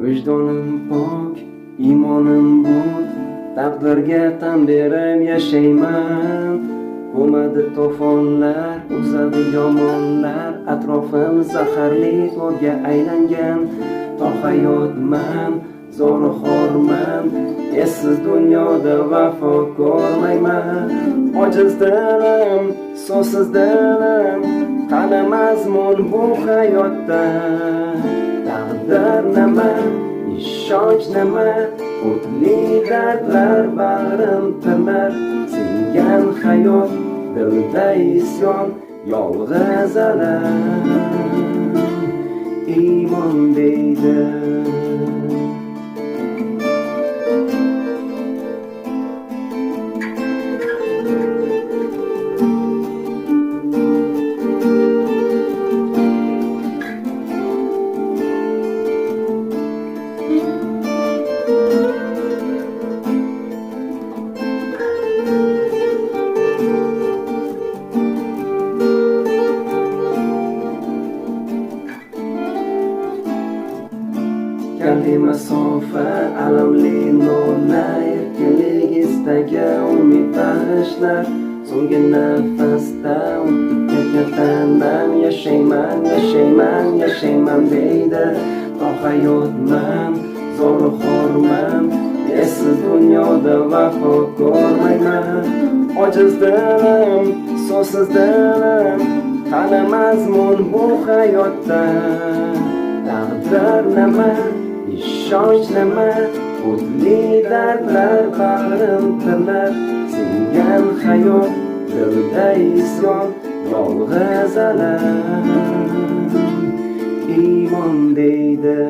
Vijdonim pok, imonim but, taqdirga tan berib yashayman. Ko'madi to'fonlar, o'zadi yomonlar, atrofim zaharli to'rga aylangan. To hayotman, zo'ru xorman, essiz dunyoda vafo ko'rmayman. Ojiz dilim, so'zsiz dilim, qani mazmun bu hayotda. Taqdir nima, ishonch nima, o'tli dardlar bag'rim tirnar. Singan hayot, dilda isyon, yolg'iz alam iymon deydi. Kalli masofa, alamli nollar, erkinlik istagi, umid bag'ishlar. So'nggi nafasda o'tib ketgandan yashayman, yashayman, yashayman deydi. To hayotman, zo'ru xorman, essiz dunyoda vafo ko'rmayman. Ojiz dilim, so'zsiz dilim, qani mazmun bu hayotda. Taqdir nima, ishonch nima, o'tli dardlar bag'rim tirnar. Singan hayot, dilda isyon, yolg'iz alam iymon deydi.